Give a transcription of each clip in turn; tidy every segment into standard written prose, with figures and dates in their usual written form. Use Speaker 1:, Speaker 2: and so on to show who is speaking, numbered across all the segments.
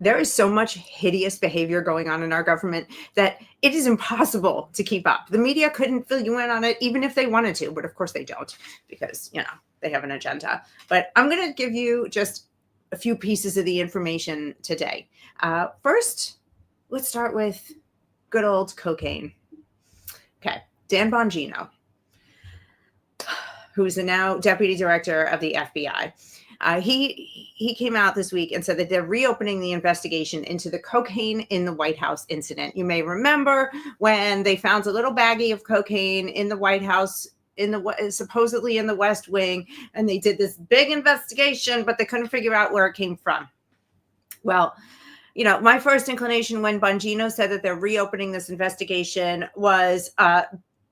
Speaker 1: There is so much hideous behavior going on in our government that it is impossible to keep up. The media couldn't fill you in on it, even if they wanted to, but of course they don't, because, they have an agenda. But I'm going to give you just a few pieces of the information today. First, let's start with good old cocaine. Okay, Dan Bongino, who's the now Deputy Director of the FBI. He came out this week and said that they're reopening the investigation into the cocaine in the White House incident. You may remember when they found a little baggie of cocaine in the White House, supposedly in the West Wing, and they did this big investigation, but they couldn't figure out where it came from. Well, my first inclination when Bongino said that they're reopening this investigation was,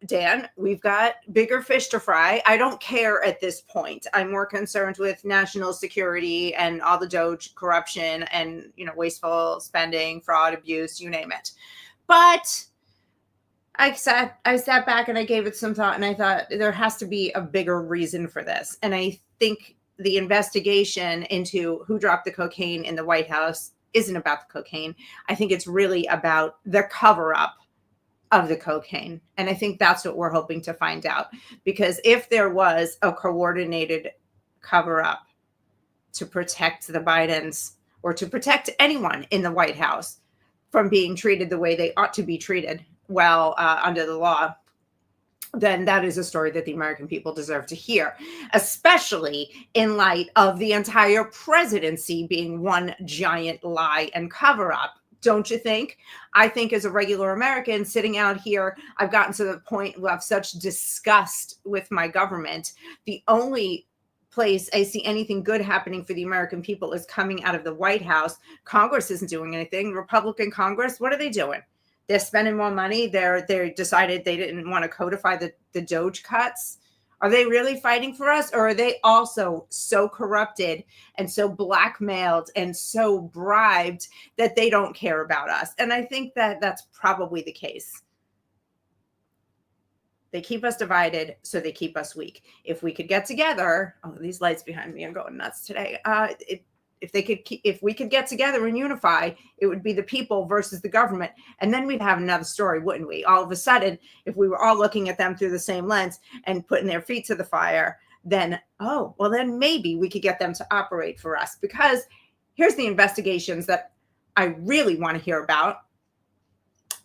Speaker 1: Dan, we've got bigger fish to fry. I don't care at this point. I'm more concerned with national security and all the Doge corruption and, wasteful spending, fraud, abuse, you name it. But I sat back and I gave it some thought, and I thought there has to be a bigger reason for this. And I think the investigation into who dropped the cocaine in the White House isn't about the cocaine. I think it's really about the cover-up of the cocaine. And I think that's what we're hoping to find out. Because if there was a coordinated cover-up to protect the Bidens or to protect anyone in the White House from being treated the way they ought to be treated, under the law, then that is a story that the American people deserve to hear, especially in light of the entire presidency being one giant lie and cover-up. Don't you think? I think as a regular American sitting out here, I've gotten to the point of such disgust with my government. The only place I see anything good happening for the American people is coming out of the White House. Congress isn't doing anything. Republican Congress, what are they doing? They're spending more money. They decided they didn't want to codify the Doge cuts. Are they really fighting for us, or are they also so corrupted and so blackmailed and so bribed that they don't care about us? And I think that that's probably the case. They keep us divided, so they keep us weak. If we could get together, these lights behind me are going nuts today. If we could get together and unify, it would be the people versus the government. And then we'd have another story, wouldn't we? All of a sudden, if we were all looking at them through the same lens and putting their feet to the fire, then maybe we could get them to operate for us. Because here's the investigations that I really want to hear about.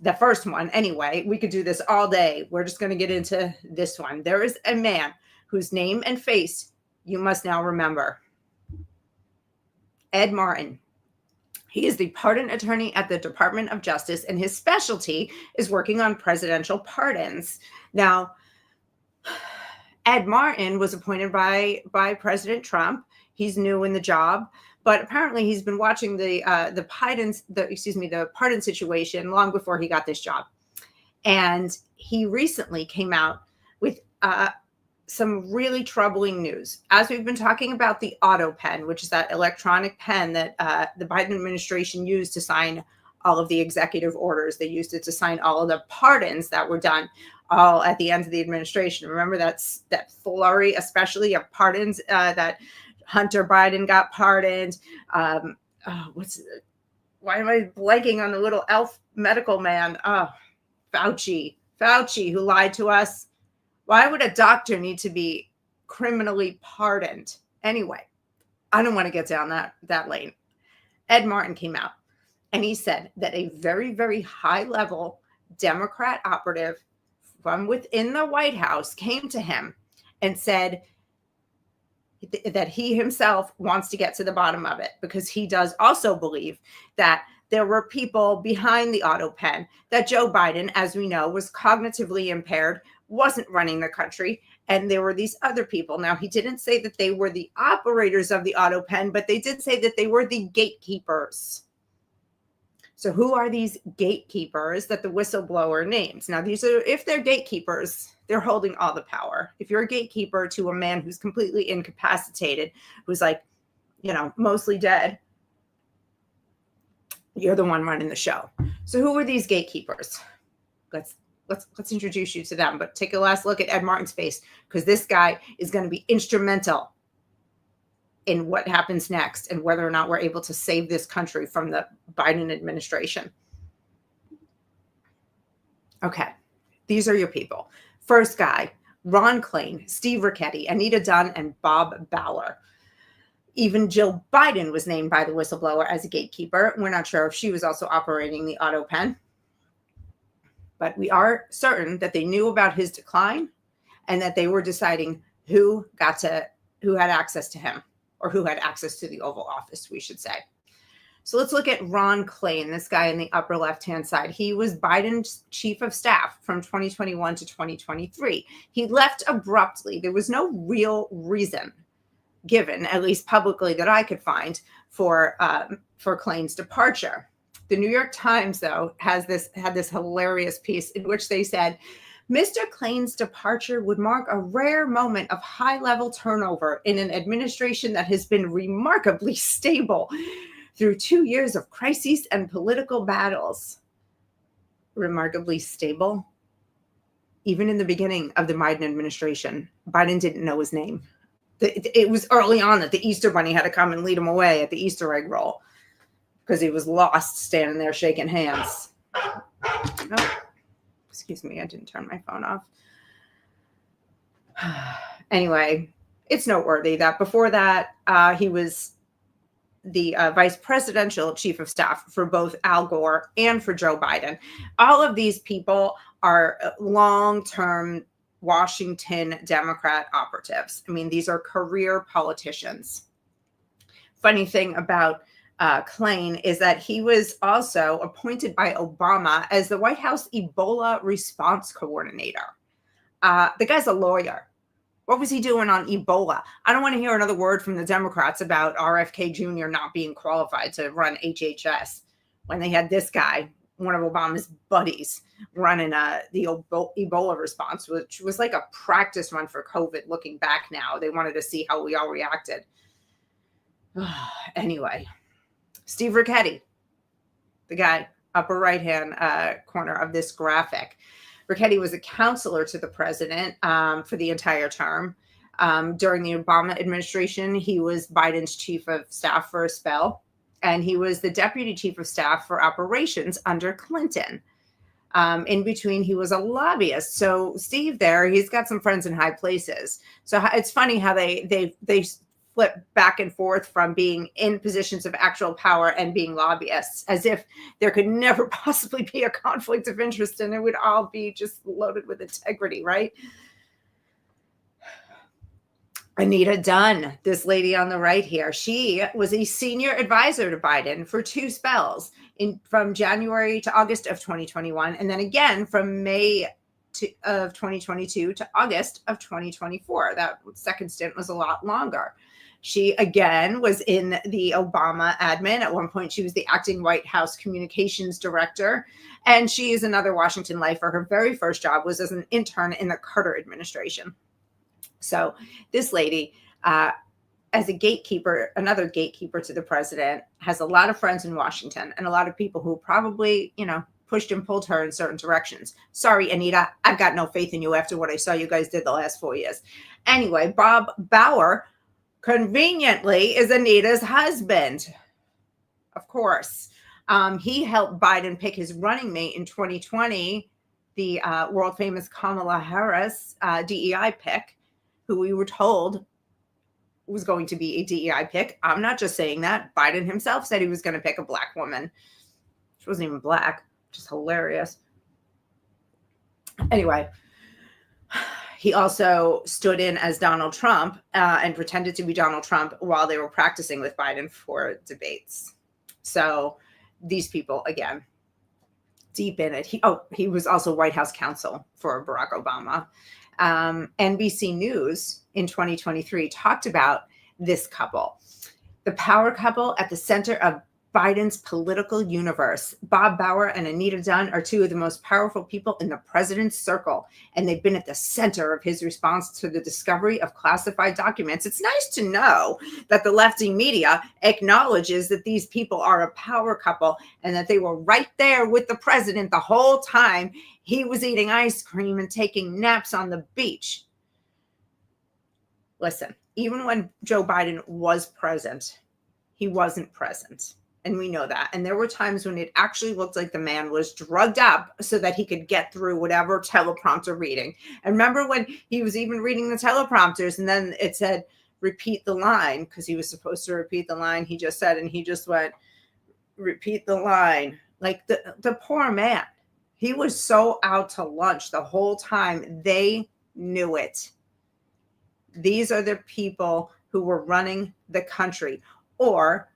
Speaker 1: The first one, anyway, we could do this all day. We're just going to get into this one. There is a man whose name and face you must now remember. Ed Martin. He is the pardon attorney at the Department of Justice, and his specialty is working on presidential pardons. Now, Ed Martin was appointed by President Trump. He's new in the job, but apparently he's been watching the pardon situation long before he got this job. And he recently came out with some really troubling news. As we've been talking about the Autopen, which is that electronic pen that the Biden administration used to sign all of the executive orders. They used it to sign all of the pardons that were done all at the end of the administration. Remember that flurry, especially of pardons that Hunter Biden got pardoned. Why am I blanking on the little elf medical man? Fauci, who lied to us. Why would a doctor need to be criminally pardoned? Anyway, I don't want to get down that lane. Ed Martin came out and he said that a very, very high level Democrat operative from within the White House came to him and said that he himself wants to get to the bottom of it, because he does also believe that there were people behind the Autopen, that Joe Biden, as we know, was cognitively impaired, wasn't running the country, and there were these other people. Now, he didn't say that they were the operators of the Autopen, but they did say that they were the gatekeepers. So who are these gatekeepers that the whistleblower names? Now, if they're gatekeepers, they're holding all the power. If you're a gatekeeper to a man who's completely incapacitated, who's mostly dead, you're the one running the show. So who are these gatekeepers? Let's introduce you to them, but take a last look at Ed Martin's face, because this guy is going to be instrumental in what happens next and whether or not we're able to save this country from the Biden administration. Okay, these are your people. First guy, Ron Klain, Steve Ricchetti, Anita Dunn, and Bob Bauer. Even Jill Biden was named by the whistleblower as a gatekeeper. We're not sure if she was also operating the Autopen, but we are certain that they knew about his decline and that they were deciding who had access to him, or who had access to the Oval Office, we should say. So let's look at Ron Klain, this guy in the upper left-hand side. He was Biden's chief of staff from 2021 to 2023. He left abruptly. There was no real reason given, at least publicly, that I could find for Klain's departure. The New York Times, though, had this hilarious piece in which they said, Mr. Klain's departure would mark a rare moment of high-level turnover in an administration that has been remarkably stable through 2 years of crises and political battles. Remarkably stable? Even in the beginning of the Biden administration, Biden didn't know his name. It was early on that the Easter Bunny had to come and lead him away at the Easter egg roll because he was lost standing there shaking hands. Oh, excuse me, I didn't turn my phone off. Anyway, it's noteworthy that before that, he was the vice presidential chief of staff for both Al Gore and for Joe Biden. All of these people are long-term Washington Democrat operatives. I mean, these are career politicians. Funny thing about Klain is that he was also appointed by Obama as the White House Ebola response coordinator. The guy's a lawyer. What was he doing on Ebola? I don't want to hear another word from the Democrats about RFK Jr. not being qualified to run HHS when they had this guy, one of Obama's buddies, running the Ebola response, which was like a practice run for COVID. Looking back now, they wanted to see how we all reacted. Anyway, Steve Ricchetti, the guy upper right-hand corner of this graphic. Ricchetti was a counselor to the president for the entire term. During the Obama administration, he was Biden's chief of staff for a spell, and he was the deputy chief of staff for operations under Clinton. In between, he was a lobbyist. So Steve there, he's got some friends in high places. So it's funny how they flip back and forth from being in positions of actual power and being lobbyists, as if there could never possibly be a conflict of interest and it would all be just loaded with integrity, right? Anita Dunn, this lady on the right here, she was a senior advisor to Biden for 2 spells from January to August of 2021, and then again from May of 2022 to August of 2024. That second stint was a lot longer. She, again, was in the Obama admin. At one point, she was the acting White House communications director. And she is another Washington lifer. Her very first job was as an intern in the Carter administration. So this lady, as a gatekeeper, another gatekeeper to the president, has a lot of friends in Washington and a lot of people who probably, pushed and pulled her in certain directions. Sorry, Anita, I've got no faith in you after what I saw you guys did the last 4 years. Anyway, Bob Bauer, conveniently, is Anita's husband. Of course. He helped Biden pick his running mate in 2020, the world famous Kamala Harris DEI pick, who we were told was going to be a DEI pick. I'm not just saying that. Biden himself said he was going to pick a black woman. She wasn't even black, which is hilarious. Anyway, he also stood in as Donald Trump and pretended to be Donald Trump while they were practicing with Biden for debates. So these people, again, deep in it. He was also White House counsel for Barack Obama. NBC News in 2023 talked about this couple, the power couple at the center of Biden's political universe. Bob Bauer and Anita Dunn are 2 of the most powerful people in the president's circle, and they've been at the center of his response to the discovery of classified documents. It's nice to know that the lefty media acknowledges that these people are a power couple and that they were right there with the president the whole time he was eating ice cream and taking naps on the beach. Listen, even when Joe Biden was present, he wasn't present. And we know that. And there were times when it actually looked like the man was drugged up so that he could get through whatever teleprompter reading. And remember when he was even reading the teleprompters and then it said, repeat the line, because he was supposed to repeat the line he just said, and he just went, repeat the line. Like the poor man, he was so out to lunch the whole time. They knew it. These are the people who were running the country, or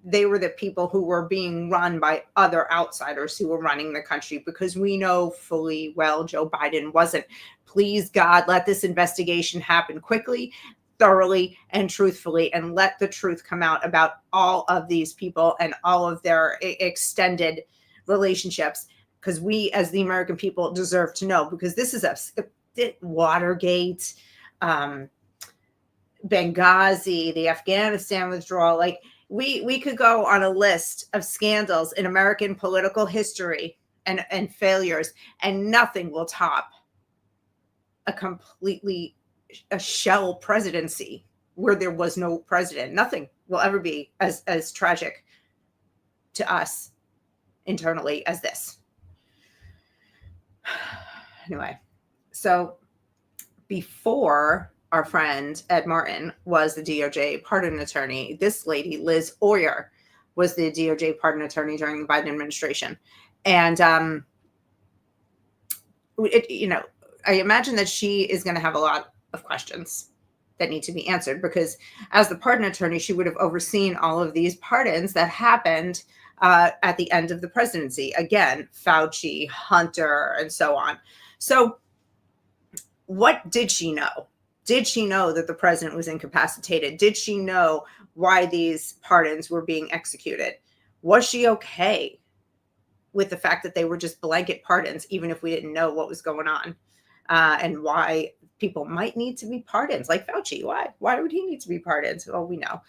Speaker 1: they were the people who were being run by other outsiders who were running the country, because we know fully well Joe Biden wasn't. Please, God, let this investigation happen quickly, thoroughly, and truthfully, and let the truth come out about all of these people and all of their extended relationships, because we as the American people deserve to know, because this is Watergate, Benghazi, the Afghanistan withdrawal. Like we could go on a list of scandals in American political history and failures, and nothing will top a shell presidency where there was no president. Nothing will ever be as tragic to us internally as this. Anyway, so before our friend Ed Martin was the DOJ pardon attorney, this lady, Liz Oyer, was the DOJ pardon attorney during the Biden administration. And, I imagine that she is going to have a lot of questions that need to be answered, because as the pardon attorney, she would have overseen all of these pardons that happened at the end of the presidency. Again, Fauci, Hunter, and so on. So what did she know? Did she know that the president was incapacitated? Did she know why these pardons were being executed? Was she okay with the fact that they were just blanket pardons, even if we didn't know what was going on, and why people might need to be pardoned? Like Fauci, why would he need to be pardoned? Well, we know.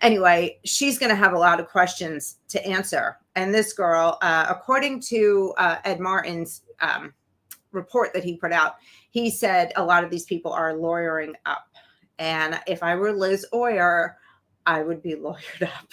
Speaker 1: Anyway, she's going to have a lot of questions to answer. And this girl, according to Ed Martin's report that he put out, he said a lot of these people are lawyering up. And if I were Liz Oyer, I would be lawyered up.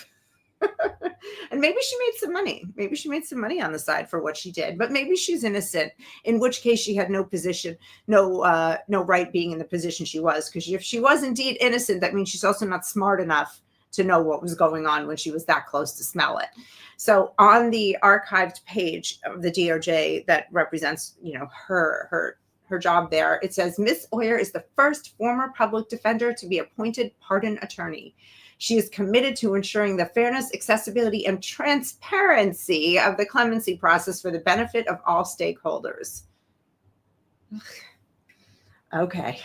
Speaker 1: And maybe she made some money. Maybe she made some money on the side for what she did. But maybe she's innocent, in which case she had no position, no right being in the position she was. Because if she was indeed innocent, that means she's also not smart enough to know what was going on when she was that close to smell it. So on the archived page of the DOJ that represents, her job there, it says, Miss Oyer is the first former public defender to be appointed pardon attorney. She is committed to ensuring the fairness, accessibility, and transparency of the clemency process for the benefit of all stakeholders. Okay.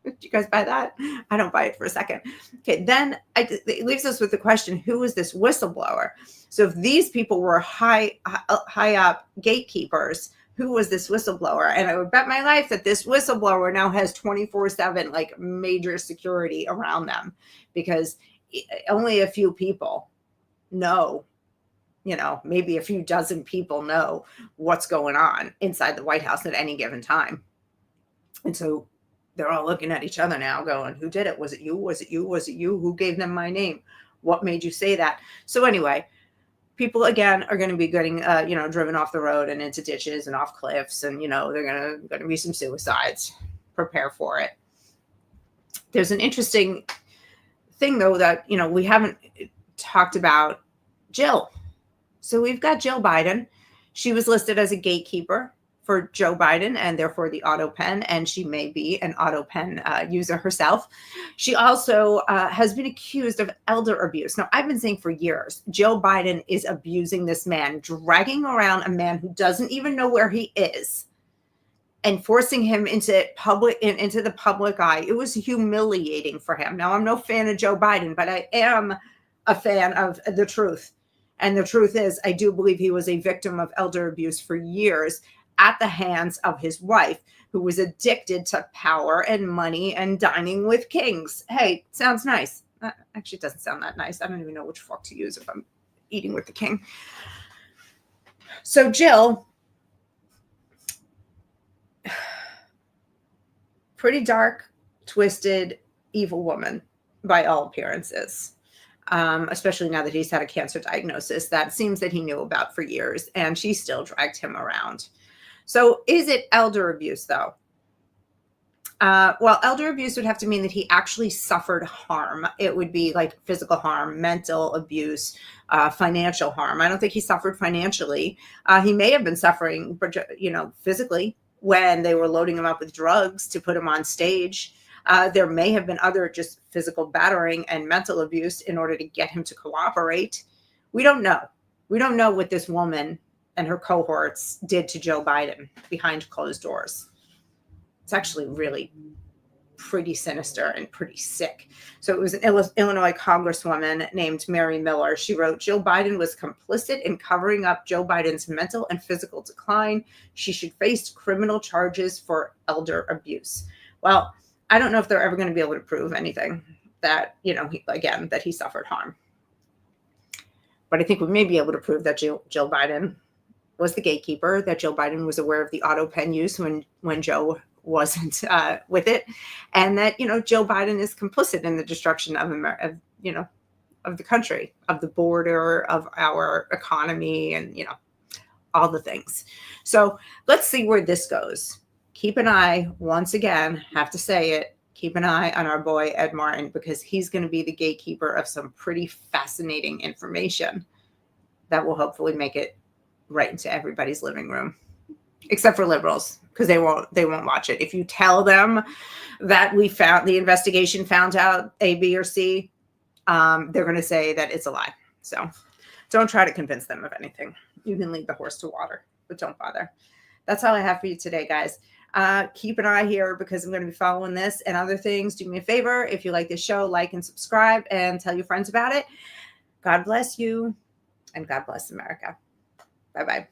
Speaker 1: Do you guys buy that? I don't buy it for a second. Okay, then it leaves us with the question, who is this whistleblower? So if these people were high up gatekeepers, who was this whistleblower? And I would bet my life that this whistleblower now has 24/7 like major security around them, because only a few people know, maybe a few dozen people know what's going on inside the White House at any given time. And so they're all looking at each other now going, who did it? Was it you? Was it you? Was it you? Who gave them my name? What made you say that? So anyway, people again are going to be getting, driven off the road and into ditches and off cliffs, and they're going to be some suicides. Prepare for it. There's an interesting thing though that we haven't talked about. Jill. So we've got Jill Biden. She was listed as a gatekeeper for Joe Biden and therefore the Autopen, and she may be an Autopen user herself. She also has been accused of elder abuse. Now, I've been saying for years, Joe Biden is abusing this man, dragging around a man who doesn't even know where he is and forcing him into the public eye. It was humiliating for him. Now, I'm no fan of Joe Biden, but I am a fan of the truth. And the truth is, I do believe he was a victim of elder abuse for years at the hands of his wife, who was addicted to power and money and dining with kings. Hey, sounds nice. Actually, it doesn't sound that nice. I don't even know which fork to use if I'm eating with the king. So Jill, pretty dark, twisted evil woman by all appearances. Especially now that he's had a cancer diagnosis that seems that he knew about for years, and she still dragged him around. So is it elder abuse, though? Well, elder abuse would have to mean that he actually suffered harm. It would be like physical harm, mental abuse, financial harm. I don't think he suffered financially. He may have been suffering, physically when they were loading him up with drugs to put him on stage. There may have been other just physical battering and mental abuse in order to get him to cooperate. We don't know. We don't know what this woman and her cohorts did to Joe Biden behind closed doors. It's actually really pretty sinister and pretty sick. So it was an Illinois congresswoman named Mary Miller. She wrote, Joe Biden was complicit in covering up Joe Biden's mental and physical decline. She should face criminal charges for elder abuse. Well, I don't know if they're ever going to be able to prove anything that, that he suffered harm. But I think we may be able to prove that Joe Biden was the gatekeeper, that Joe Biden was aware of the Autopen use when Joe wasn't with it, and that Joe Biden is complicit in the destruction of America, of the country, of the border, of our economy, and all the things. So let's see where this goes. Keep an eye, once again, have to say it, keep an eye on our boy Ed Martin, because he's going to be the gatekeeper of some pretty fascinating information that will hopefully make it right into everybody's living room, except for liberals, because they won't watch it. If you tell them that the investigation found out A, B, or C, they're going to say that it's a lie. So don't try to convince them of anything. You can lead the horse to water, but don't bother. That's all I have for you today, guys. Keep an eye here, because I'm going to be following this and other things. Do me a favor. If you like this show, like and subscribe and tell your friends about it. God bless you, and God bless America. Bye-bye.